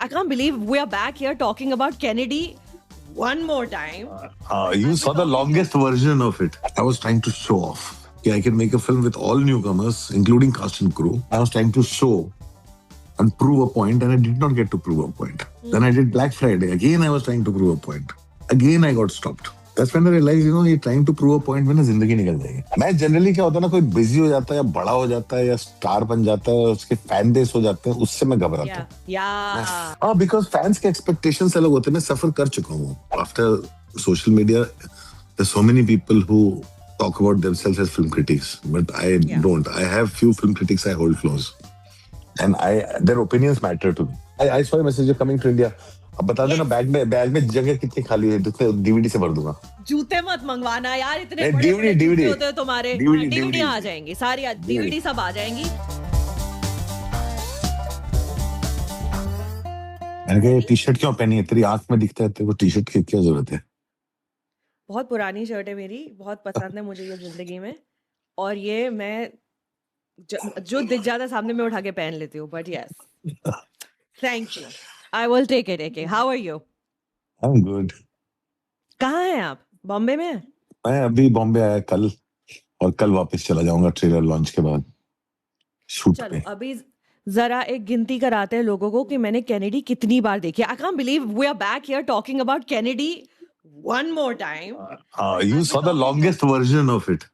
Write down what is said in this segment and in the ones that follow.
I can't believe we are back here talking about Kennedy one more time. You saw the longest version of it. I was trying to show off. Yeah, I can make a film with all newcomers, including cast and crew. I was trying to show and prove a point, and I did not get to prove a point. Then I did Black Friday. Again, I was trying to prove a point. Again, I got stopped. That's when I realized, you're trying to prove a point when जिंदगी निकल जाएगी. मैं generally क्या होता है ना, कोई busy हो जाता है या बड़ा हो जाता है या स्टार बन जाता है, उसके फैन बेस हो जाते हैं, उससे मैं घबराता हूँ. Yeah. बिकॉज फैंस के एक्सपेक्टेशंस अलग होते हैं. मैं सफर कर चुका हूँ. After social media, there's so many people who talk about themselves as film critics, but I don't. I have few film critics I hold close, and their opinions matter to me. I saw a message coming to India. अब बता देना bag में जगह कितनी खाली है, तो DVD से भर दूंगा. जूते मत मंगवाना यार, इतने बड़े DVD होते हैं तुम्हारे. DVD आ जाएंगी सारी, DVD सब आ जाएंगी. मैंने कहा टी शर्ट क्यों पहनी है, तेरी आंख में दिखता है, तेरे को टी शर्ट की क्या जरूरत है. बहुत पुरानी शर्ट है मेरी, बहुत पसंद है मुझे ये जिंदगी में, और ये मैं जो दिख जाता है सामने में उठा के पहन लेती हूँ. But yes, thank you. I will take it. Okay. How are you? I'm good. कहाँ हैं आप? बॉम्बे में? मैं अभी बॉम्बे आया कल, और कल वापस चला जाऊंगा ट्रेलर लॉन्च के बाद शूट पे. अभी जरा एक गिनती कराते हैं लोगों को कि मैंने कैनेडी कितनी बार देखी. I can't believe we are back here talking about Kennedy one more time. You saw the longest version of it.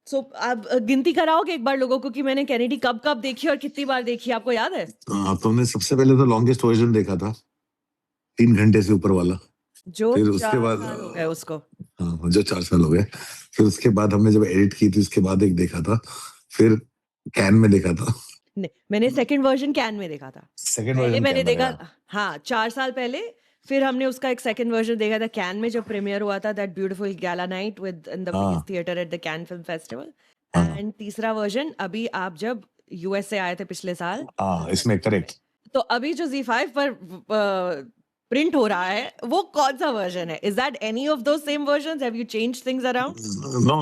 So आप गिनती कराओगे एक बार लोगों को कि मैंने कैनेडी कब कब देखी और कितनी बार देखी, आपको याद है? तुमने सबसे पहले तो लॉन्गेस्ट वर्जन देखा था, 3 घंटे से ऊपर वाला, जो फिर उसके बाद उसको जो 4 साल हो गए. फिर उसके बाद हमने जब एडिट की थी, उसके बाद एक देखा था, फिर कैन में देखा था. मैंने सेकंड वर्जन कैन में देखा था. पहले मैंने देखा, हाँ, 4 साल पहले. फिर हमने उसका एक सेकंड वर्जन देखा था कैन में, जब प्रीमियर हुआ था, दैट ब्यूटीफुल गैला night with in the biggest theatre at the can film festival. And तीसरा वर्जन अभी आप जब यूएस से आए थे पिछले साल, इसमें करेक्ट. तो अभी जो Z5 पर प्रिंट हो रहा है, वो कौन सा वर्जन है? Is that any of those same versions? Have you changed things around? No,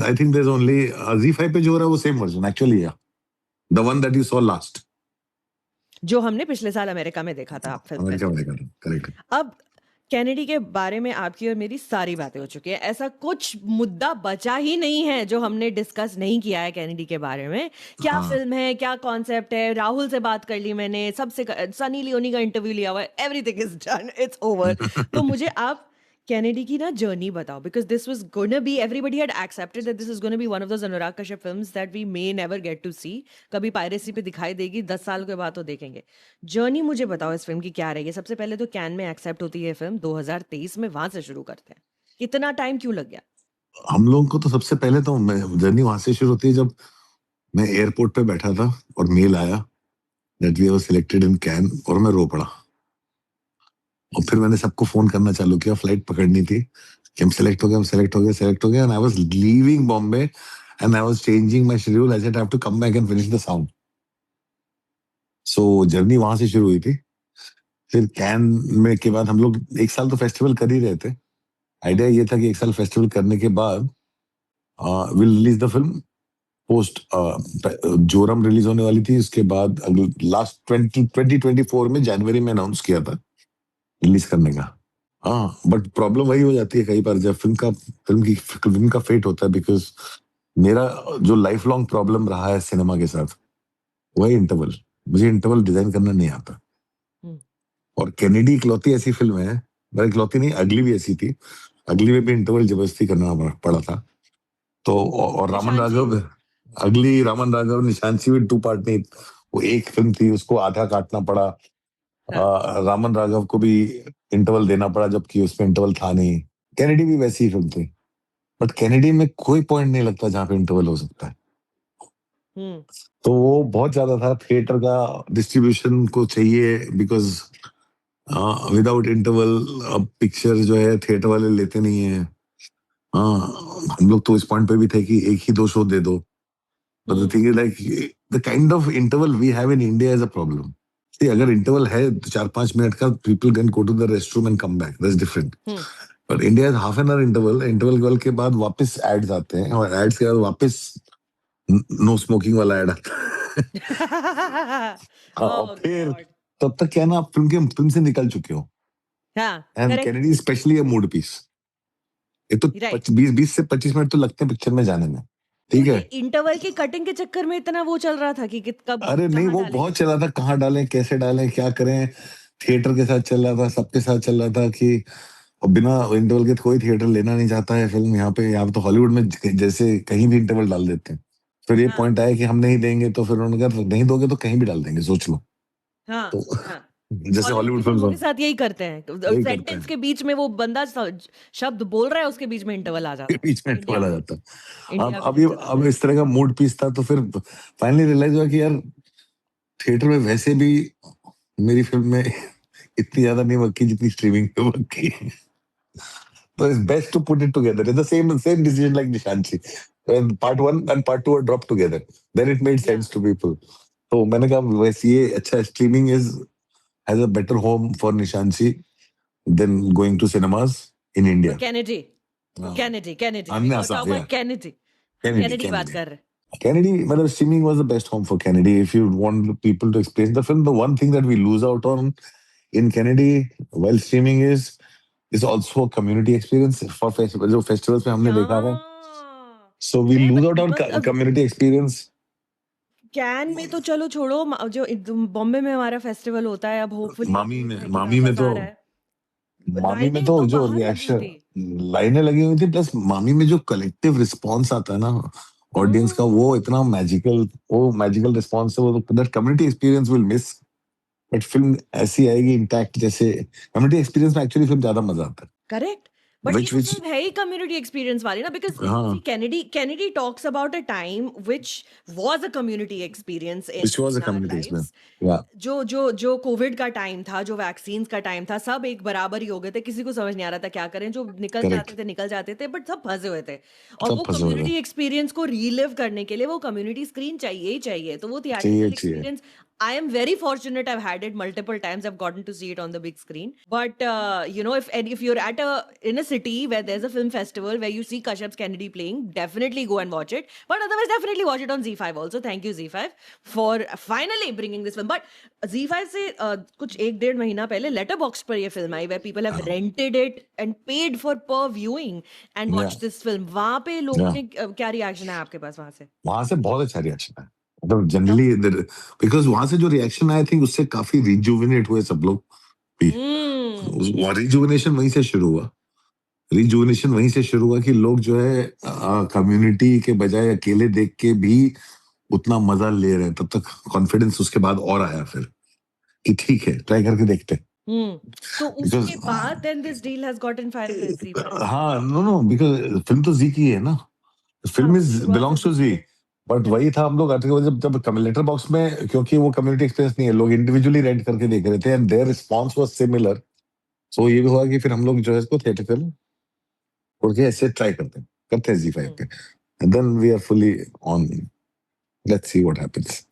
I think there is only Z5 पे जो हो रहा है वो सेम वर्जन एक्चुअली है, the one that you saw last, जो हमने पिछले साल अमेरिका में देखा था. करेक्ट. अब कैनेडी के बारे में आपकी और मेरी सारी बातें हो चुकी है. ऐसा कुछ मुद्दा बचा ही नहीं है जो हमने डिस्कस नहीं किया है कैनेडी के बारे में. क्या फिल्म है, क्या कॉन्सेप्ट है, राहुल से बात कर ली मैंने, सबसे सनी लियोनी का इंटरव्यू लिया हुआ है, everything is done, it's over. तो मुझे आप कैनेडी की ना जर्नी बताओ, because this was gonna be, everybody had accepted that this is gonna be one of those Anurag Kashyap films that we may never get to see. कभी piracy पे दिखाई देगी, 10 साल के बाद तो देखेंगे. जर्नी मुझे बताओ इस फिल्म की क्या रही है. सबसे पहले तो कैन में एक्सेप्ट होती है फिल्म 2023 में, वहां से शुरू करते हैं. कितना टाइम क्यों लग गया हम लोगों को? तो सबसे पहले तो जर्नी वहां से शुरू होती है जब मैं एयरपोर्ट पे बैठा था और मेल आया that we were selected in Cannes, और मैं रो पड़ा. और फिर मैंने सबको फोन करना चालू किया, फ्लाइट पकड़नी थी, हम सेलेक्ट हो गए, and I was leaving Bombay and I was changing my schedule. I said I have to come back and finish the sound. So journey वहां से शुरू हुई थी. फिर कैन में के बाद हम लोग 1 साल तो फेस्टिवल कर ही रहे थे. आइडिया ये था कि 1 साल फेस्टिवल करने के बाद will release the film post. Joram release होने वाली थी, उसके बाद लास्ट 2024 में जनवरी में अनाउंस किया था रिलीज करने का. बट प्रॉब्लम वही हो जाती है कई बार जब फिल्म का फेट होता है, बिकॉज मेरा जो लाइफ लॉन्ग प्रॉब्लम रहा है सिनेमा के साथ, वही इंटरवल. मुझे इंटरवल डिजाइन करना नहीं आता. और कैनेडी इकलौती ऐसी फिल्म है, इकलौती नहीं, अगली भी ऐसी थी. अगली में भी इंटरवल जबरदस्ती करना पड़ा था. तो और रामन राघव निशांची भी 2 पार्ट नहीं, वो एक फिल्म थी, उसको आधा काटना पड़ा. रामन राघव को भी इंटरवल देना पड़ा, जबकि उसमें इंटरवल था नहीं. कैनेडी भी वैसी ही फिल्म थी, बट कैनेडी में कोई पॉइंट नहीं लगता जहां पे इंटरवल हो सकता है. तो वो बहुत ज्यादा था. थिएटर का डिस्ट्रीब्यूशन को चाहिए, बिकॉज विदाउट इंटरवल पिक्चर जो है थिएटर वाले लेते नहीं है. हम लोग तो इस पॉइंट पे भी थे कि 1 ही 2 शो दे दो. But the thing is like the kind of interval we have in India is a problem. अगर इंटरवल है 4-5 मिनट का, people can go to the restroom and come back, that's different. But India is half an hour interval के बाद वापस ads आते हैं, और ads के बाद वापस नो स्मोकिंग वाला एड आता है. और तब तक क्या है ना, आप फिल्म से निकल चुके हो. हाँ, and correct, Kennedy especially a mood piece. ये तो राइट। 20 से 25 मिनट तो लगते हैं पिक्चर में जाने में, तो ठीक ये है. इंटरवल की कटिंग के चक्कर में इतना वो चल रहा था कि कब अरे नहीं, कहाँ वो डालें? बहुत चला था, कहाँ डालें, कैसे डालें, क्या करें. थिएटर के साथ चल रहा था, सबके साथ चल रहा था कि और बिना इंटरवल के तो कोई थिएटर लेना नहीं चाहता है फिल्म. यहाँ पे तो हॉलीवुड में जैसे कहीं भी इंटरवल डाल देते हैं. फिर ये हाँ, पॉइंट आया कि हम नहीं देंगे, तो फिर उन्होंने कहा नहीं दोगे तो कहीं भी डाल देंगे, सोच लो. हाँ, तो हाँ। जैसे हॉलीवुड की हॉलीवुड फिल्मों के फिल्म साथ यही करते हैं। यही करते सेंटेंस हैं, के बीच में वो बंदा शब्द बोल रहा है, उसके बीच में इंटरवल आ के जाता बीच में है। इंटरवल आ जाता है. अब इंडिया में अब ये जैसे चल अब रहा है। इस तरह का मूड पीस था, तो फिर फाइनली रियलाइज हुआ कि यार थिएटर में वैसे भी मेरी फिल्म में इतनी ज्यादा नहीं वर्क की जितनी स्ट्रीमिंग पे वर्क की. So it's best to put it together. It's the same decision like Nishanchi. When part one and part two are dropped together, then it made या sense to people. तो मैंने कहा वैसे ये अच्छा, streaming has a better home for Nishanchi than going to cinemas in और India. Kennedy, हाँ, Kennedy हमने यू आर ऐसा टॉकिंग yeah. About Kennedy. हम Kennedy, कैनेडी बात Kennedy. कर रहे हैं। Kennedy, मतलब streaming was the best home for Kennedy. If you want people to experience the film, the one thing that we lose out on in Kennedy while streaming is also a community experience for festival. जो festivals में हमने या देखा था. So we मैं lose out on मतलब community experience. Can में तो चलो छोड़ो, जो बॉम्बे में हमारा फेस्टिवल होता है, अब होपफुली मामी उम्मीद में है कि मामी में वापस तो आ रहा है। मामी में लाइनें तो तो जो बाहर लगी रिएक्शन थी। लाइनें लगी हुई थी, प्लस मामी में जो कलेक्टिव रिस्पॉन्स आता है ना ऑडियंस का, वो इतना मैजिकल, वो मैजिकल रिस्पॉन्स है. वो that community experience will miss. But film ऐसी आएगी इंटैक्ट, जैसे कम्युनिटी एक्सपीरियंस में एक्चुअली फिल्म ज्यादा मजा आता करेक्ट, है. बट ये तो विच फिल्म है ही कम्युनिटी एक्सपीरियंस वाली ना, बिकॉज सी हाँ, Kennedy talks about a time which was a community experience which was a in our community experience. Lives. या जो कोविड का टाइम था, जो वैक्सीन्स का टाइम था, सब एक बराबर ही हो गए थे, किसी को समझ नहीं आ रहा था क्या करें, जो करेक्ट, निकल जाते थे, बट सब फंसे हुए थे। और सब वो फंसे हुए थे. कम्युनिटी एक्सपीरियंस को रीलिव करने के लिए वो कम्युनिटी स्क्रीन चाहिए ही चाहिए। तो वो चाहिए थिएट्रिकल चाहिए. Experience, I am very fortunate. I've had it multiple times. I've gotten to see it on the big screen. But if you're in a city where there's a film festival where you see Kashyap's Kennedy playing, definitely go and watch it. But otherwise, definitely watch it on Z5 also. Thank you Z5 for finally bringing this film. But Z5 से कुछ 1-1.5 महीना पहले Letterboxd पर ये film I, where people have rented it and paid for per viewing and या watched this film. वहाँ पे लोगों या ने क्या रिएक्शन है आपके पास वहाँ से? वहां से बहुत अच्छा रिएक्शन है. मतलब जनरली बिकॉज वहां से जो रिएक्शन आया थी उससे काफी रिजुविनेट हुए सब लोग भी. हम्म, रिजुविनेशन वहीं से शुरू हुआ. रिजुविनेशन वहीं से शुरू हुआ कि लोग जो है कम्युनिटी के बजाय अकेले देख के भी उतना मजा ले रहे हैं. तब तक कॉन्फिडेंस उसके बाद और आया फिर कि ठीक है, ट्राई करके देखते हैं. तो बिकॉज उसके बाद then this deal has gotten filed with Z5. हाँ, नो नो, बिकॉज फिल्म तो जी की है ना. हाँ, फिल्म इज शुरुआत से बिलोंग्स टू Z जी. की है। But Yeah. वही था, हम लोग जब लेटर बॉक्स में, क्योंकि वो कम्युनिटी एक्सपीरियंस नहीं है, लोग इंडिविजुअली रेंट करके देख रहे थे and their response was similar. So ये भी हुआ कि फिर हम लोग जो है इसको थिएटर उड़ के ऐसे ट्राई करते हैं जी5 पे. And then we are fully on. Let's see what happens.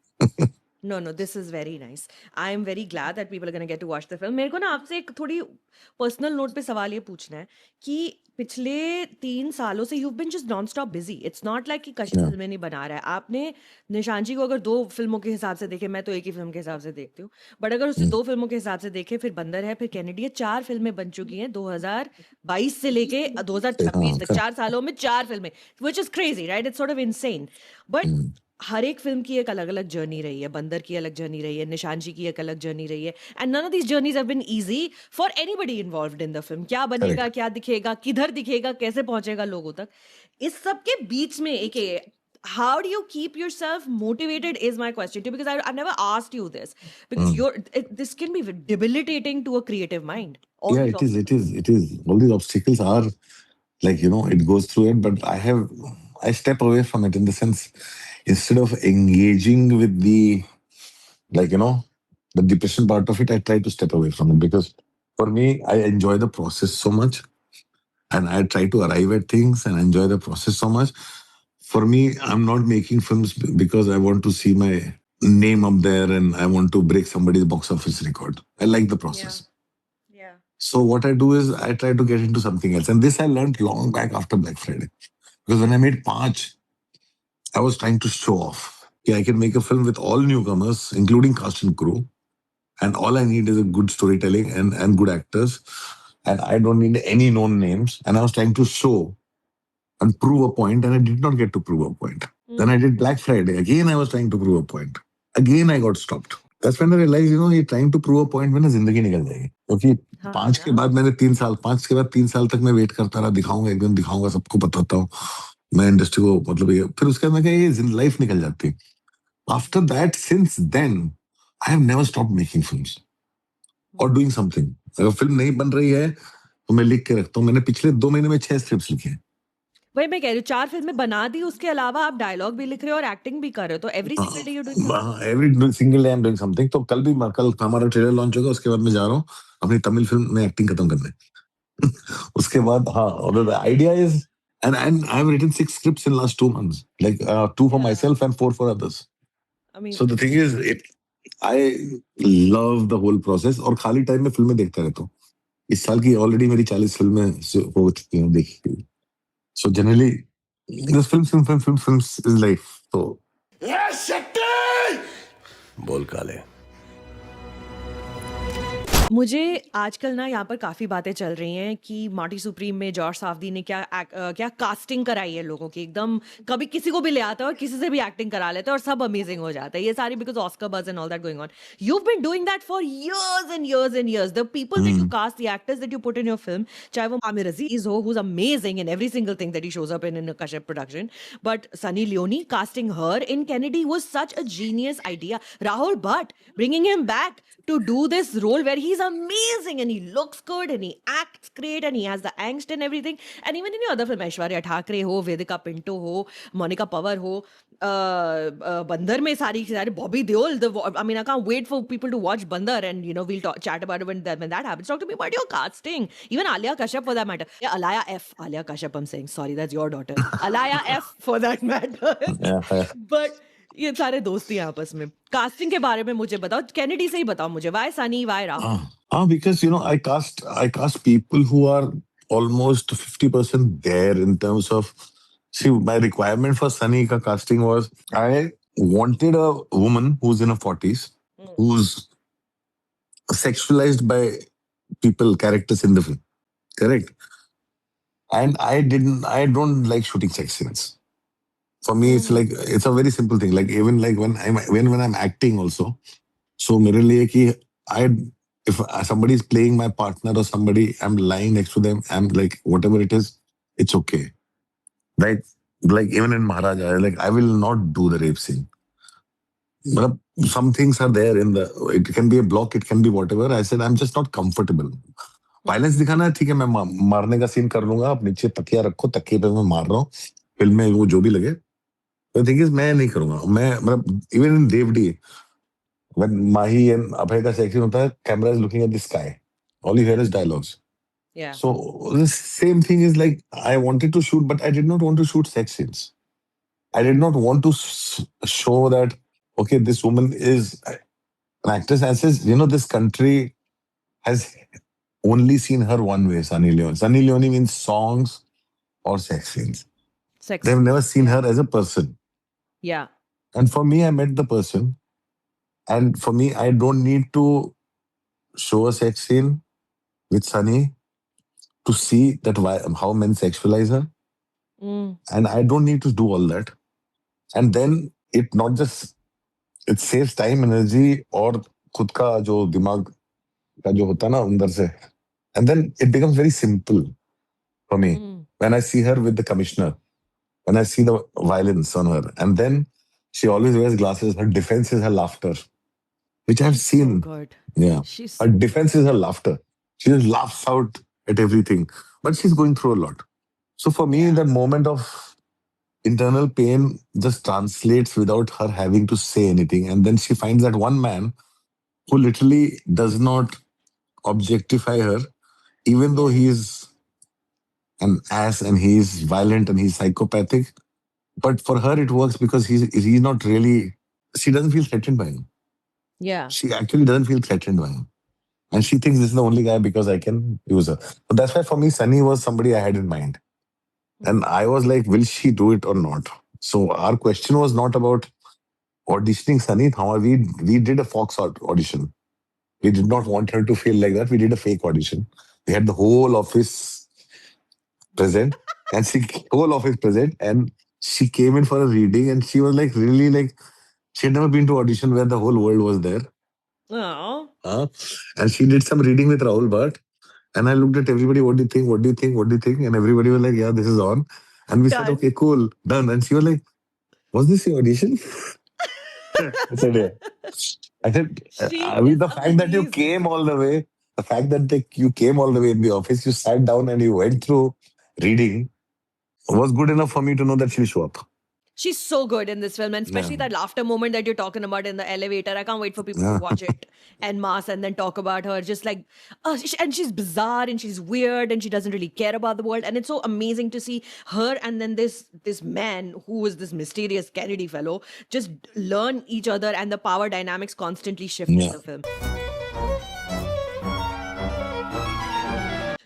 No, this is very nice. I am very glad that people are going to get to watch the film. मेरे को ना आपसे एक थोड़ी पर्सनल नोट पे सवाल ये पूछना है कि पिछले 3 सालों से you've been just non-stop busy. It's not like कि कश्यप फिल्में नहीं बना रहा है. आपने निशांची को अगर 2 फिल्मों के हिसाब से देखे, मैं तो एक ही फिल्म के हिसाब से देखती हूँ, बट अगर उसे 2 फिल्मों के हिसाब से देखे, फिर बंदर है, फिर कैनेडी है, 4 फिल्में बन चुकी हैं 2022 से लेके 2026 तक, 4 सालों में 4 फिल्में, which is crazy, right? It's sort of insane. But हर एक फिल्म की एक अलग अलग जर्नी रही है. बंदर की अलग जर्नी रही है, निशांची की एक अलग जर्नी रही है, and none of these journeys have been easy for anybody involved in the film. क्या बनेगा, क्या दिखेगा, किधर दिखेगा, कैसे पहुंचेगा लोगों तक, इस सब के बीच में एक how do you keep yourself motivated is my question to you, because I've never asked you this, because this can be debilitating to a creative mind. All Yeah, these it is. obstacles. It is. All these obstacles are like, it goes through it. But I step away from it in the sense, instead of engaging with the, like, the depression part of it, I try to step away from it, because for me, I enjoy the process so much, and I try to arrive at things and enjoy the process so much. For me, I'm not making films because I want to see my name up there and I want to break somebody's box office record. I like the process. Yeah. So what I do is I try to get into something else. And this I learned long back after Black Friday. Because when I made Panch, I was trying to show off. Yeah, I can make a film with all newcomers, including cast and crew, and all I need is a good storytelling and good actors, and I don't need any known names. And I was trying to show and prove a point, and I did not get to prove a point. Then I did Black Friday. Again, I was trying to prove a point. Again, I got stopped. That's when I realized, you're trying to prove a point when जिंदगी निकल जाएगी. क्योंकि हाँ 5 के ना बाद मैंने 5 के बाद 3 साल तक मैं वेट करता रहा, दिखाऊंगा एक दिन, दिखाऊंगा, सबको बताता हूँ मैं इंडस्ट्री को, मतलब ये फिर उसके बाद मैं कहा ये लाइफ निकल जाती. After that, since then, I have never stopped making films or doing something. अगर फिल्म नहीं बन रही है तो मैं लिख के रखता हूँ. मैंने पिछले 2 महीने में 6 स्क्रिप्ट्स लिखे हैं. वही मैं कह रही हूँ 4 फिल्में बना दी, उसके अलावा आप डायलॉग भी लिख रहे हो और एक्टिंग भी कर रहे हो, तो every single day you doing something. Every single day I am doing something. तो कल हमारा ट्रेलर लॉन्च होगा, उसके बाद मैं जा रहा हूँ अपनी तमिल फिल्म में एक्टिंग खत्म करने. उसके बाद हाँ, the idea is, and I have written 6 scripts in last 2 months, like 2 for Yeah, myself and 4 for others. So amazing. the thing is, I love the whole process. और खाली टाइम में फिल्में देखता रहता हूँ. इस साल की ऑलरेडी मेरी 40 फिल्में हो चुकी हैं देखी. So generally, this films is life. So बोल काले. मुझे आजकल ना यहाँ पर काफ़ी बातें चल रही हैं कि मार्टी सुप्रीम में जॉर्ज सावदी ने क्या कास्टिंग कराई है लोगों की, एकदम कभी किसी को भी ले आता है और किसी से भी एक्टिंग करा लेते हैं और सब अमेजिंग हो जाता है. ये सारी बिकॉज ऑस्कर बज and all that going on. You've been doing that for years and years and years. The people that you cast, the actors that you put in your film, चाहे वो आमिर अजीज हो, who's amazing in every single thing that he shows up in a Kashyap production, but Sunny Leone, casting her in Kennedy was such a genius idea. Rahul Bhatt, bringing him back to do this role where he's amazing and he looks good and he acts great and he has the angst and everything. And even in your other film, Aishwarya Thakre ho, Vedika Pinto ho, Monica Power ho, Bandar mein सारी Bobby Deol. I mean, I can't wait for people to watch Bandar, and we'll chat about it when that happens. Talk to me about your casting. Even Alia Kashyap for that matter. Yeah, Alia Kashyap, I'm saying. Sorry, that's your daughter. Alaya F for that matter. yeah. But ये सारे दोस्ती हैं आपस में. Casting के बारे में मुझे बताओ, कैनेडी से ही बताओ मुझे. Why Sunny, why Rahul? Because I cast people who are almost 50% there in terms of. See, my requirement for Sunny ka casting was, I wanted a woman who's in her 40s, who's sexualized by characters in the film. Correct? And I don't like shooting sex scenes. For me, it's a very simple thing. Like even like when I'm acting also. So मेरे लिए कि if somebody is playing my partner or somebody, I'm lying next to them, I'm like, whatever it is, it's okay. Right? Like even in Maharaja, like I will not do the rape scene. But some things are there it can be a block, it can be whatever. I said, I'm just not comfortable. Violence दिखाना है, ठीक है, मैं मारने का scene कर लूंगा. आप नीचे तकिया रखो, तकिए पे मैं मार रहा हूँ, फिल्म में वो जो भी लगे. The thing is, मैं नहीं करूंगा. मैं even in Devdi, when Mahi and Abhay का sex scene होता है, camera is looking at the sky. All you hear is dialogues. Yeah. So the same thing is like, I wanted to shoot, but I did not want to shoot sex scenes. I did not want to show that, okay, this woman is an actress. And says, this country has only seen her one way, Sunny Leone. Sunny Leone means songs or sex scenes. They've never seen her as a person. Yeah. And for me, I met the person. And for me, I don't need to show a sex scene with Sunny to see that how men sexualize her. And I don't need to do all that. And then it saves time, energy, और खुद का जो दिमाग का जो होता ना अंदर से. And then it becomes very simple for me. When I see her with the commissioner, when I see the violence on her, and then she always wears glasses, her defense is her laughter, which I've seen. So good. Yeah. Her defense is her laughter. She just laughs out at everything. But she's going through a lot. So for me, that moment of internal pain just translates without her having to say anything. And then she finds that one man who literally does not objectify her, even though he's an ass and he's violent and he's psychopathic. But for her, it works because he's not really, she doesn't feel threatened by him. Yeah. She actually doesn't feel threatened by him. And she thinks this is the only guy because I can use her. So that's why for me, Sunny was somebody I had in mind. And I was like, will she do it or not? So our question was not about auditioning Sunny. We did a Fox audition. We did not want her to feel like that. We did a fake audition. We had the whole office present, and she came in for a reading, and she was like really like she had never been to audition where the whole world was there. Oh. And she did some reading with Rahul Bhatt, and I looked at everybody. What do you think? What do you think? What do you think? And everybody was like, "Yeah, this is on." And we said, Done. "Okay, cool, done." And she was like, "Was this your audition?" I said, "Yeah." I said, She I mean, is the fact that you amazing. came all the way, the fact that you came all the way in the office, you sat down and you went through reading was good enough for me to know that she'll show up. She's so good in this film, and especially Yeah. that laughter moment that you're talking about in the elevator. I can't wait for people to Yeah. watch it en masse and then talk about her. Just like, and she's bizarre and she's weird and she doesn't really care about the world. And it's so amazing to see her and then this man who is this mysterious Kennedy fellow just learn each other, and the power dynamics constantly shift in Yeah. the film.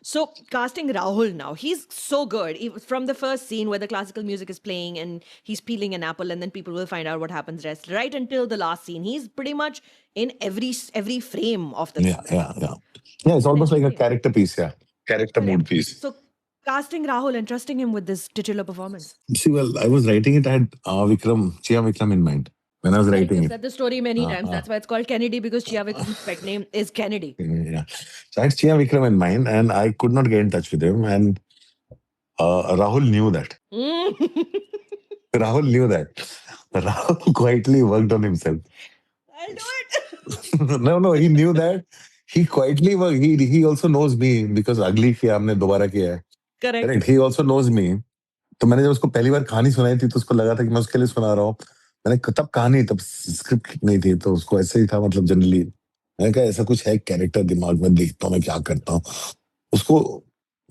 So casting Rahul now, he's so good. From the first scene where the classical music is playing and he's peeling an apple, and then people will find out what happens rest. Right until the last scene, he's pretty much in every frame of the Yeah, film. yeah. Yeah, it's almost like a character piece, yeah. Character Correct. mood piece. So casting Rahul and trusting him with this titular performance. See, well, I was writing it, I had Chia Vikram in mind when I was Correct. writing You've it. said the story many times. That's why it's called Kennedy, because Chia Vikram's pet name is Kennedy. Yeah. So I had Chia Vikram in mind, and I could not get in touch with him, and Rahul knew that. Rahul knew that. Rahul quietly worked on himself. I'll do it. No, he knew that. He quietly worked. He also knows me because अगली किया हमने दोबारा किया है. Correct. Correct. He also knows me. तो मैंने जब उसको पहली बार कहानी सुनाई थी तो उसको लगा था कि मैं उसके लिए सुना रहा हूँ. मैंने तब स्क्रिप्ट नहीं थी, तो उसको ऐसे ही था, मतलब जनरली मैंने कहा ऐसा कुछ है कैरेक्टर दिमाग में, देखता हूँ मैं क्या करता हूँ. उसको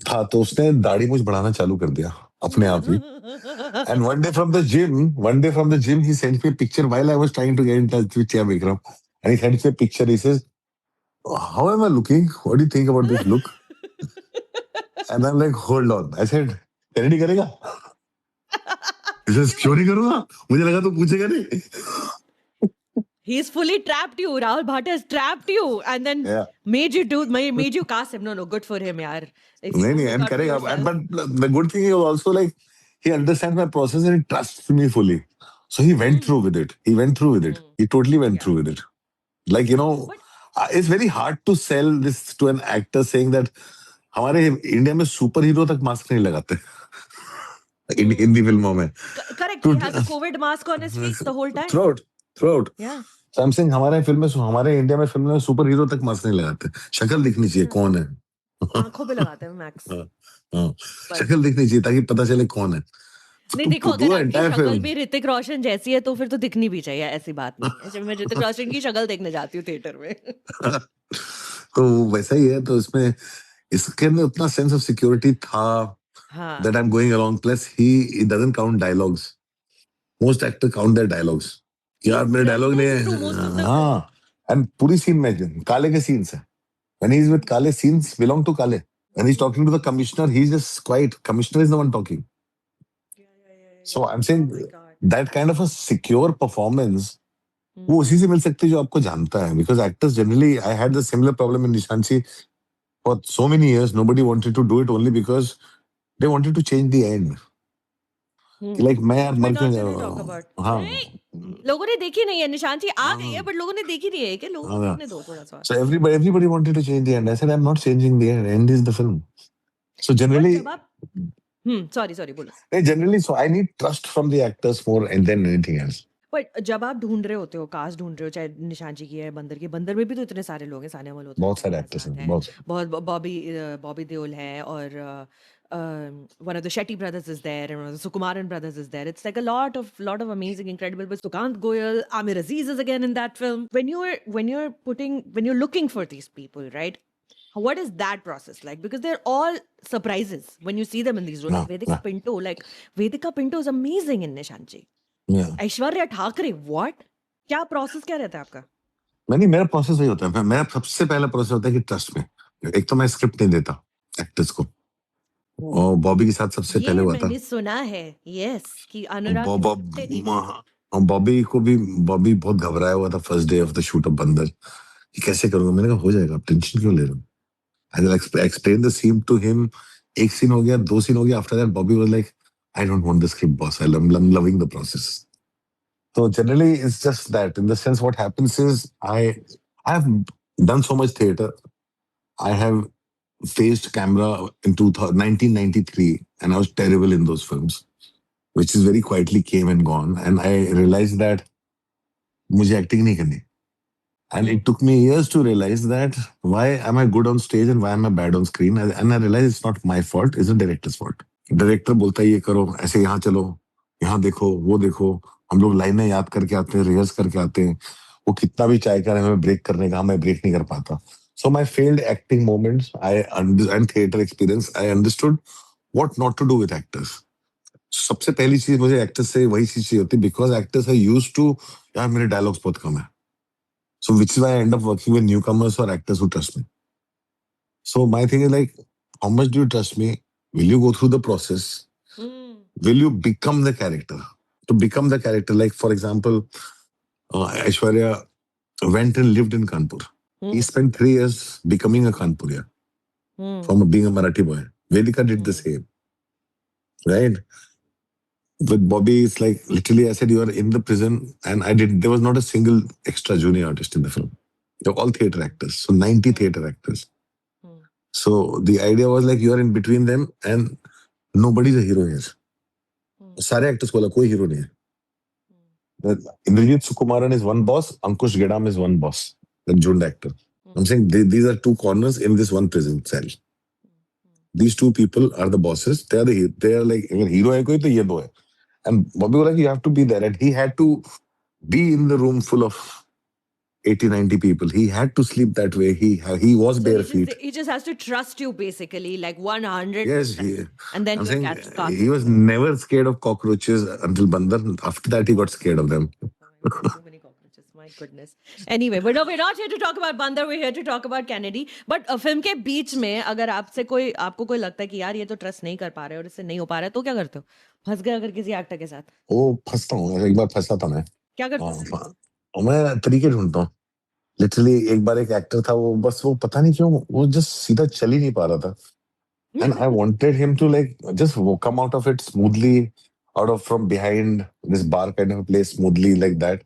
था, तो उसने दाढ़ी मुझ बढ़ाना चालू कर दिया अपने आप ही. And one day from the gym, he sent me a picture while I was trying to get in touch with Chia Vikram. And he sent me a picture. He says, "How am I looking? What do you think about this look?" And I'm like, hold on. I said, Kennedy करेगा? He says, क्यों नहीं करूँगा? मुझे लगा तो पूछेगा नहीं. He's fully trapped you. Rahul Bhatt has trapped you and then made you cast him. No, good for him, yaar. नहीं, and करेगा. But the good thing is also like he understands my process and he trusts me fully. So he went through with it. He totally went through with it. Like, it's very hard to sell this to an actor saying that हमारे India में super hero तक mask नहीं लगाते हिंदी फिल्मों में. Correct. He has a COVID mask on his face the whole time. Throughout. Yeah. So I'm saying हमारे India में film में सुपर हीरो तक मास्क नहीं लगाते. शक्ल दिखनी चाहिए कौन है. आंखों पे लगाते हैं मैक्स. शक्ल दिखनी चाहिए ताकि पता चले कौन है. नहीं, देखो, अगर आपकी शक्ल भी ऋतिक रोशन जैसी है तो फिर तो दिखनी भी चाहिए, ऐसी बात नहीं है. मैं ऋतिक रोशन की शक्ल देखने जाती हूँ थिएटर में. तो वैसा ही है. तो इसमें इसके अंदर उतना सेंस ऑफ सिक्योरिटी था that I'm going along. Plus he doesn't count dialogues. Most actors count their dialogues. यार मेरे डायलॉग ने and पूरी सीन में काले के सीन्स है. When he's with Kale, scenes belong to Kale. When he's talking to the commissioner, he's just quiet. Commissioner is the one talking. So I'm saying that kind of a secure performance, वो उसी से मिल सकती है जो आपको जानता है. Because actors generally, I had the similar problem in Nishanchi. For so many years, nobody wanted to do it only because they wanted to change the end. Like मैं यार मर क्यों जाऊँ. हाँ. लोगों ने देखी नहीं है. निशांची आ गई है, but लोगों ने देखी नहीं है. कि लोगों को देखने दो थोड़ा सा. So everybody wanted to change the end. I said I'm not changing the end. End is the film. So generally. Sorry, बोलो. Generally, so I need trust from the actors more than anything else. But जब आप ढूंढ रहे होते हो, cast ढूंढ रहे हो, चाहे निशान जी की है, बंदर में भी तो इतने सारे लोग हैं. सानिया मल्होत्रा, बहुत सारे एक्टर्स हैं, बहुत बॉबी देओल है, और one of the Shetty brothers is there, and one of the Sukumaran brothers is there. It's like a lot of amazing, incredible. But Sukant Goyal, Amir Aziz is again in that film. When you're looking for these people, right? What is that process like? Because they're all surprises when you see them in these roles. Vedika Pinto is amazing in Nishanchi. Aishwarya Thakre, what? क्या process क्या रहता है आपका? नहीं, मेरा process वही होता है. मेरा सबसे पहला प्रोसेस होता है कि ट्रस्ट में. एक तो मैं स्क्रिप्ट नहीं देता एक्टर्स को. और बॉबी के साथ सबसे पहले हुआ था. मैंने सुना है, यस, कि अनुराग बॉबी बहुत घबराया हुआ था first day of the shoot of बंदर, कि कैसे करूंगा. मैंने कहा हो जाएगा, आप टेंशन क्यों ले रहे हो. I explain the scene to him. एक सीन हो गया, 2 सीन हो गया. After that Bobby was like, I don't want the script boss, I am loving the process. So generally it's just that. In the sense, what happens is I have done so much theater. I have faced camera in 1993 and I was terrible in those films, which is very quietly came and gone. And I realized that मुझे acting नहीं करनी. And it took me years to realize that why am I good on stage and why am I bad on screen. And I realized it's not my fault, it's the director's fault. Director बोलता है ये करो, ऐसे यहाँ चलो, यहाँ देखो, वो देखो. हम लोग लाइनें याद करके आते हैं, रिहर्स करके आते हैं. वो कितना भी चाहे करे हमें ब्रेक करने का, मैं ब्रेक नहीं कर पाता. So my failed acting moments, and theater experience, I understood what not to do with actors. सबसे पहली चीज मुझे एक्टर्स से वही चीज चाहिए होती, because actors are used to, यार मेरे डायलॉग्स बहुत कम है. So which is why I end up working with newcomers or actors who trust me. So my thing is like, how much do you trust me? Will you go through the process? Will you become the character? To become the character, like for example, Aishwarya went and lived in Kanpur. He spent 3 years becoming a Kanpuriya from being a Marathi boy. Vedika did the same, right? With Bobby, it's like literally I said, you are in the prison, and there was not a single extra junior artist in the film. They're all theater actors, so 90 theater actors. So the idea was like, you are in between them and nobody's a hero here. सारे actors को कोई hero नहीं है. Indrajit Sukumaran is one boss, Ankush Gedam is one boss, the Jund actor. I'm saying these are 2 corners in this one prison cell. These 2 people are the bosses. They are like, अगर hero है कोई तो ये 2 है. And Bobby was like, you have to be there. And he had to be in the room full of 80, 90 people. He had to sleep that way. He was So bare feet. he just has to trust you basically, like 100%. Yes, and then I'm you saying catch the he was never scared of cockroaches until Bandar. After that, he got scared of them. So many cockroaches, my goodness. Anyway, but no, we're not here to talk about Bandar, we're here to talk about Kennedy. But film के बीच में अगर आपको कोई लगता है कि यार ये तो ट्रस्ट नहीं कर पा रहे और इससे नहीं हो पा रहा है, तो क्या करते हो? फंस गए अगर किसी एक्टर के साथ? ओ फंसता हूँ, एक बार फंसा था मैं. क्या करते हो? मैं तरीके ढूंढता हूँ. लिटरली एक बार एक एक्टर था, वो पता नहीं क्यों वो जस्ट सीधा चल ही नहीं पा रहा था. And I wanted him to like just come out of it smoothly, out of from behind this bar kind of a place smoothly like that.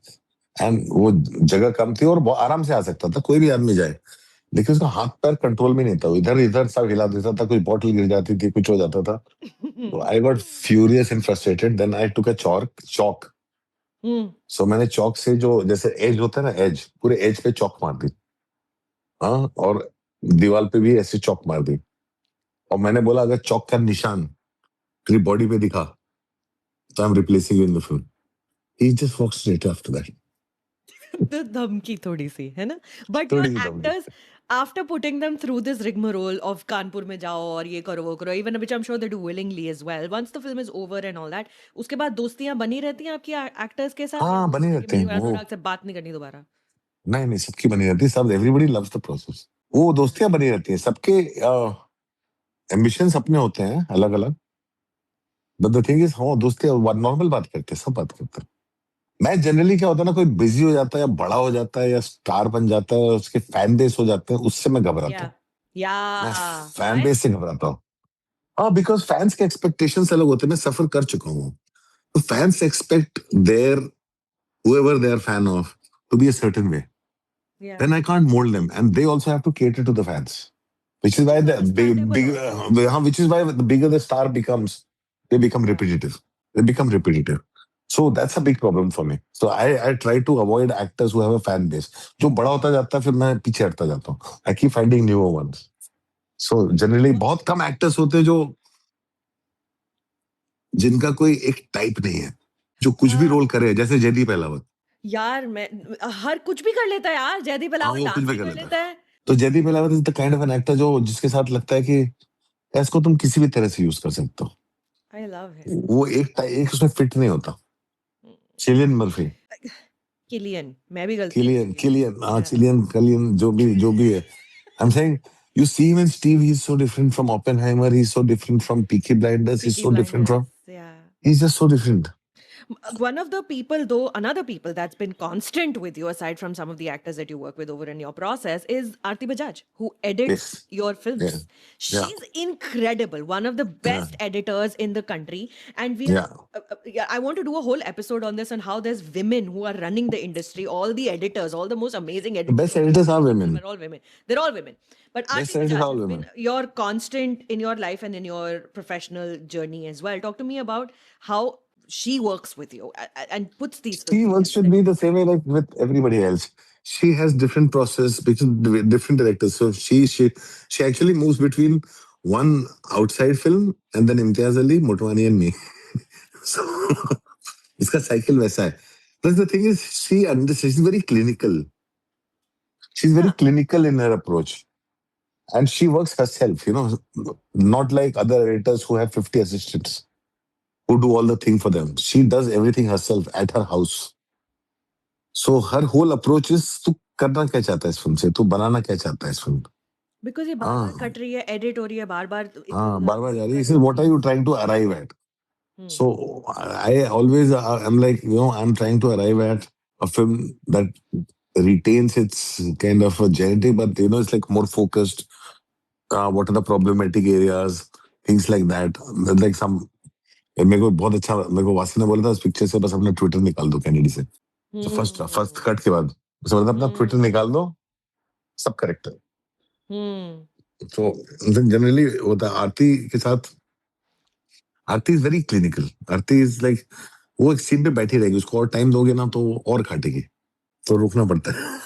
And वो जगह कम थी और बहुत आराम से आ सकता था, कोई भी आदमी जाए. लेकिन उसका हाथ पैर कंट्रोल में नहीं था, इधर इधर सब हिला देता था, कुछ बॉटल गिर जाती थी, कुछ हो जाता था. So I got furious and frustrated. Then I took a chalk. So मैंने चौक से जो जैसे एज होता है ना, एज पूरे एज पे चौक मार दी. हाँ, और दीवार पे भी ऐसे चौक मार दी. और मैंने बोला अगर चौक का निशान तेरी बॉडी पे दिखा तो I am replacing you in the film. He just walked straight after that. तो धमकी थोड़ी सी है ना. But your actors after putting them through this rigmarole of Kanpur में जाओ और ये करो वो करो, even which I am sure they do willingly as well, once the film is over and all that, उसके बाद दोस्तियां बनी रहती हैं आपकी एक्टर्स के साथ? हाँ, बनी रहती हैं. वो से बात नहीं करनी दोबारा? नहीं, सबकी बनी रहती है. सब एवरीबॉडी लव्स द प्रोसेस. वो दोस्तियां बनी रहती हैं. सबके एम्बिशंस अपने होते हैं अलग अलग. बट द थिंग इज, हाँ दोस्ती नॉर्मल बात करते हैं, सब बात करते हैं. मैं जनरली क्या होता है ना, कोई बिजी हो जाता है या बड़ा हो जाता है या स्टार बन जाता है, उसके फैन बेस हो जाते हैं, उससे मैं घबराता हूँ. मैं फैन बेस से घबराता हूँ. हाँ, बिकॉज फैंस के एक्सपेक्टेशंस अलग होते हैं. मैं सफर कर चुका हूँ. तो fans expect there whoever they are fan of to be a certain way. Then I can't mold them, and they also have to cater to the fans. Which is why which is why the bigger the star becomes, they become repetitive. So that's a big problem for me. So I try to avoid actors who have a fan base. जो बड़ा होता जाता है फिर मैं पीछे हटता जाता हूँ. I keep finding newer ones. So generally बहुत कम actors होते हैं जो जिनका कोई एक टाइप नहीं है, जो कुछ भी रोल करे, जैसे जयदीप अहलावत. यार मैं हर कुछ भी कर लेता है यार. जयदीप अहलावत डांस भी कर लेता है. तो Jaideep Ahlawat is the kind of an actor जो जिसके साथ लगता है कि इसको तुम किसी भी तरह से यूज कर सकते हो. I love him. वो एक उसमें फिट नहीं होता. चिलियन मर्फी, किलियन, मैं भी गलती किलियन जो भी है. I am saying you see him in Steve, he's so different from Oppenheimer, he's so different from Peaky Blinders, he's so different from he's just so different. One of the people, though, another people that's been constant with you, aside from some of the actors that you work with over in your process, is Aarti Bajaj, who edits Yes. your Yeah. films. Yeah. She's incredible, one of the Yeah. best editors in the country. And we are, Yeah. yeah, I want to do a whole episode on this, on how there's women who are running the industry, all the editors, all the most amazing The editors best of editors are film women. are all women. They're all women. But Best Aarti editors are Bajaj all has women. been your constant in your life and in your professional journey as well. Talk to me about how she works with you and puts these films She works together with that me you the love. same way like with everybody else. She has different process because different directors. So she actually moves between one outside film and then Imtiaz Ali, Motwani and me. So इसका cycle वैसा है. Plus the thing is, she's very clinical. She's very Huh. clinical in her approach. And she works herself, not like other editors who have 50 assistants who do all the thing for them. She does everything herself at her house. So her whole approach is तू करना क्या चाहता है इस film से, तू बनाना क्या चाहता है इस फिल्म. बिकॉज ये बार बार हाँ कट रही है, एडिट हो रही है, बार बार इधर हाँ, उधर बार बार जा रही है. कर इसे लो what are you चीज. trying to arrive at? Hmm. So I always I'm like, I'm trying to arrive at a film that retains its kind of a genetic, but it's like more focused. What are the problematic areas, things like that. Like some मेरे को बहुत अच्छा, मेरे को वासी ने बोला था इस पिक्चर से बस अपना ट्विटर निकाल दो कैनेडी से. तो फर्स्ट कट के बाद उसे बोला था अपना ट्विटर निकाल दो, सब करेक्ट है. तो जनरली होता है आरती के साथ. Aarti is very clinical. Aarti is like वो एक सीन पे बैठी रहेगी, उसको और टाइम दोगे ना तो वो और काटेगी, तो रुकना पड़ता है.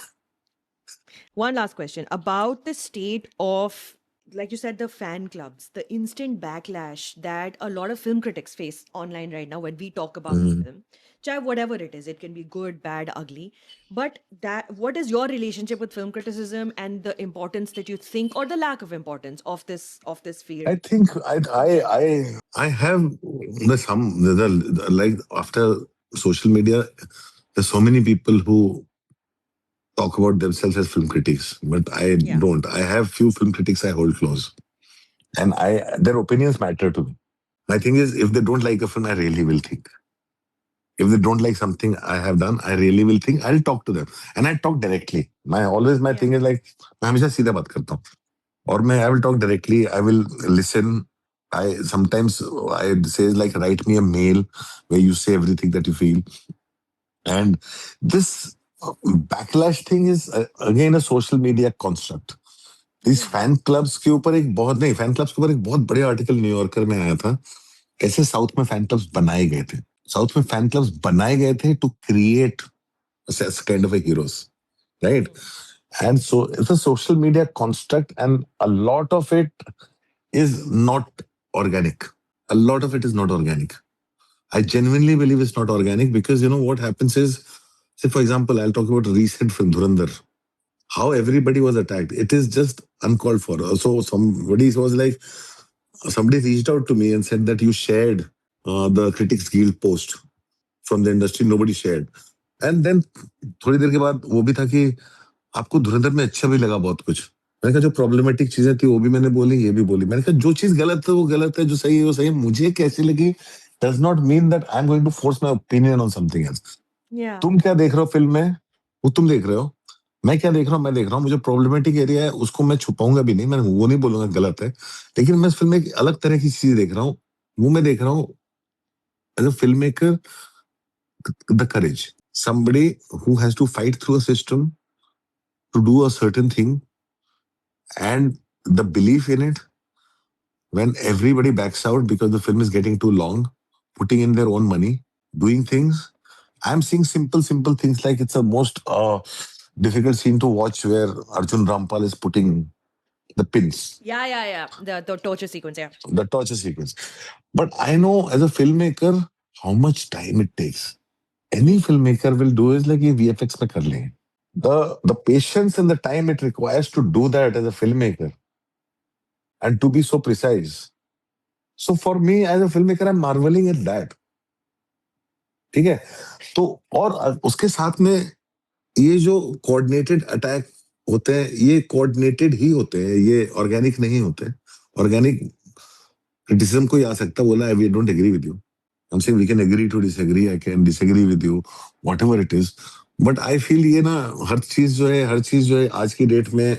One last question about the state of, like you said, the fan clubs, the instant backlash that a lot of film critics face online right now when we talk about the film. Chahe whatever it is, it can be good, bad, ugly. But what is your relationship with film criticism and the importance that you think, or the lack of importance of this field? I think I have like after social media, there's so many people who talk about themselves as film critics, but I Yeah. don't. I have few film critics I hold close, and their opinions matter to me. My thing is, if they don't like a film, I really will think. If they don't like something I have done, I really will think. I'll talk to them, and I talk directly. My Yeah. thing is like मैं हमेशा सीधा बात करता हूँ, और I will talk directly. I will listen. I sometimes I say like write me a mail where you say everything that you feel, and this backlash thing is again a social media construct. इस fan clubs के ऊपर एक बहुत नहीं fan clubs के ऊपर एक बहुत बड़े आर्टिकल न्यूयॉर्कर में आया था, कैसे साउथ में फैन क्लब्स बनाए गए थे. साउथ में फैन क्लब्स बनाए गए थे to create kind of heroes, right? And so it's a social media construct, and a lot of it is not organic. A lot of it is not organic. I genuinely believe it's not organic because what happens is, say for example, I'll talk about recent film Dhurandhar. How everybody was attacked. It is just uncalled for. So somebody reached out to me and said that you shared the Critics Guild post from the industry. Nobody shared. And then थोड़ी देर के बाद वो भी था कि आपको धुरंधर में अच्छा भी लगा बहुत कुछ. मैंने कहा जो प्रॉब्लमेटिक चीजें थी वो भी मैंने बोली, ये भी बोली. मैंने कहा जो चीज गलत है वो गलत है, जो सही है वो सही है. मुझे कैसी लगी does not mean that I'm going to force my opinion on something else. Yeah. तुम क्या देख रहे हो फिल्म में वो तुम देख रहे हो, मैं क्या देख रहा हूँ मैं देख रहा हूँ. मुझे प्रॉब्लमेटिक एरिया है उसको मैं छुपाऊंगा भी नहीं, मैं वो नहीं बोलूंगा गलत है, लेकिन मैं इस फिल्म में एक अलग तरह की चीज देख रहा हूँ. वो मैं देख रहा हूँ as a film maker, the courage, somebody who has to fight through a system to do a certain thing, and the belief in it when everybody backs out because the film is getting too long, putting in their own money, doing things. I'm seeing simple things like it's the most difficult scene to watch where Arjun Rampal is putting the pins, Yeah. The torture sequence, yeah. the torture sequence. But I know as a filmmaker how much time it takes. Any filmmaker will do is like ये VFX में कर लेंगे. The patience and the time it requires to do that as a filmmaker and to be so precise. So for me as a filmmaker, I'm marveling at that. ठीक है, तो और उसके साथ में ये जो कोऑर्डिनेटेड अटैक होते हैं, ये कोऑर्डिनेटेड ही होते हैं, ये ऑर्गेनिक नहीं होते. ऑर्गेनिक क्रिटिसिज्म कोई आ सकता है बोला I don't agree with you, I'm saying we can agree to disagree. I can disagree with you, whatever it is. But I feel ये ना हर चीज जो है आज की डेट में,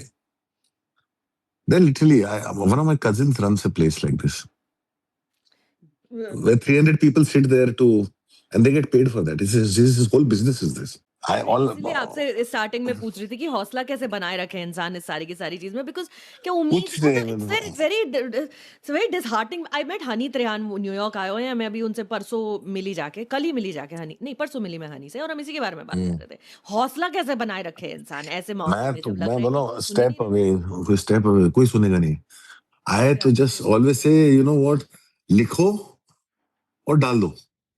then literally, one of my cousins runs a place like this, where 300 people sit there and they get paid for that. This whole business is this. इसलिए आपसे स्टार्टिंग में पूछ रही थी कि हौसला कैसे बनाए रखे इंसान इस सारी की सारी चीज में, बिकॉज क्या उम्मीद, it's very disheartening. I met Honey Trehan, New York आए हुए हैं, मैं अभी उनसे परसों मिली जाके, कल ही मिली जाके, हनी नहीं परसों मिली मैं हनी से, और हम इसी के बारे में बात कर रहे थे. हौसला कैसे बनाए रखे इंसान ऐसे मौसम में जब लग रहा है स्टेप अवे, कोई सुनेगा नहीं. आई तो just always say, you know what, लिखो और डाल दो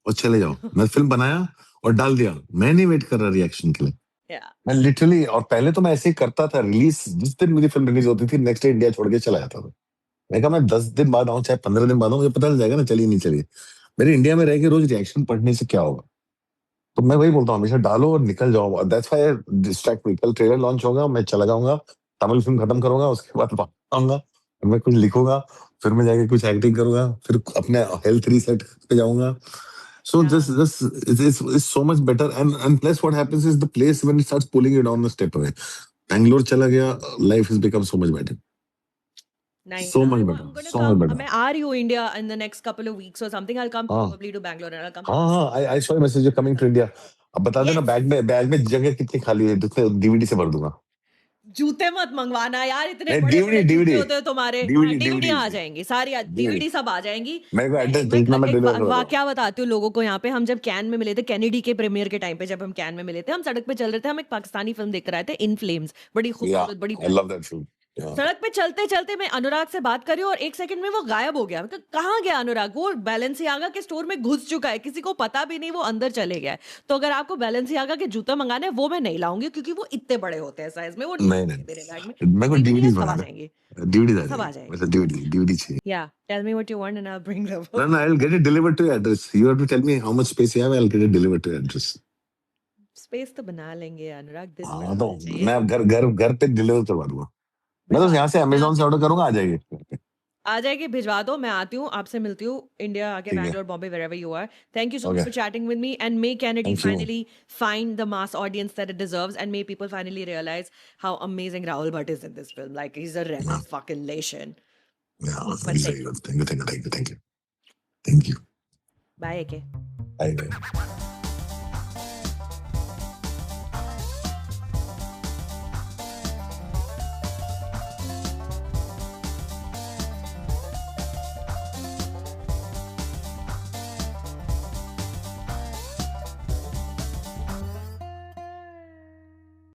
और चले जाओ. मैं फिल्म बनाया और डाल दिया, मैं नहीं वेट कर रहा रिएक्शन के लिए. मैं लिटरली, और पहले तो मैं ऐसे ही करता था, रिलीज जिस दिन मेरी फिल्म रिलीज होती थी नेक्स्ट डे इंडिया छोड़ के चला जाता था. मैं कहा मैं 10 दिन बाद आऊं चाहे 15 दिन बाद आऊं, मुझे पता चल जाएगा ना चलिए नहीं चलिए. मेरे इंडिया में रह के रोज रिएक्शन पढ़ने से क्या होगा. तो मैं वही बोलता हूँ, हमेशा डालो और निकल जाओ. दैट्स व्हाई आई डिस्ट्रैक्ट मी. कल ट्रेलर लॉन्च होगा, मैं चला जाऊंगा, तमिल फिल्म खत्म करूंगा, उसके बाद आऊंगा, मैं कुछ लिखूंगा, फिर मैं जाके कुछ एक्टिंग करूंगा, फिर अपने हेल्थ रीसेट पे जाऊंगा. So this is so much better, and plus what happens is the place when it starts pulling you down a step away. Bangalore चला गया, life has become so much better. Nice. So much better. I'm gonna So much come. better. मैं आ रही हूँ India in the next couple of weeks or something. I'll come probably to Bangalore and I'll come. हाँ, I saw a message you're coming to India. अब बता देना bag में जगह कितनी खाली है, तो DVD से भर दूंगा. जूते मत मंगवाना यार, इतने बड़े बड़े जूते होते हैं तुम्हारे. DVD आ जाएंगी सारी, DVD सब आ जाएंगी. मेरे को एड्रेस भेजना, मैं डिलीवर करूंगा. क्या बताती हूँ लोगों को यहाँ पे, हम जब कैन में मिले थे, कैनेडी के प्रीमियर के टाइम पे जब हम कैन में मिले थे, हम सड़क पे चल रहे थे, हम एक पाकिस्तानी फिल्म देख कर आए थे, इन फ्लेम्स, बड़ी खूबसूरत, बड़ी. I love that film. सड़क पे चलते चलते मैं अनुराग से बात कर रही हूँ और एक सेकंड में वो गायब हो गया. मैं कहाँ गया अनुराग? वो बैलेंसियागा के स्टोर में घुस चुका है, किसी को पता भी नहीं, वो अंदर चले गया है. तो अगर आपको बैलेंसियागा के जूते मंगाने, वो मैं नहीं लाऊंगी क्योंकि वो इतने बड़े होते हैं साइज में. वो नहीं मेरे बैग में मेरे को DVD सब आ बनाना. जाएंगे, DVD सब आ जाएंगे. मतलब DVD चाहिए. Yeah, tell me what you want and I'll bring them. No, I'll get it delivered to your address. You have to tell me how much space you have. I'll get it delivered to your address. Space तो बना लेंगे अनुराग. हाँ, तो मैं घर पे deliver करवा दूंगा. मैं तो यहाँ से अमेज़न से ऑर्डर करूंगा, आ जाएगी. आ जाएगी, भिजवा दो, मैं आती हूँ, आपसे मिलती हूँ इंडिया आके, Bangalore, Bombay, wherever you are. Thank you so much for chatting with me, and may Kennedy finally find the mass audience that it deserves, and may people finally realize how amazing Rahul Bhatt is in this film. Like, he's a revelation. Yeah, very good. Thank you. Bye, AK. Bye.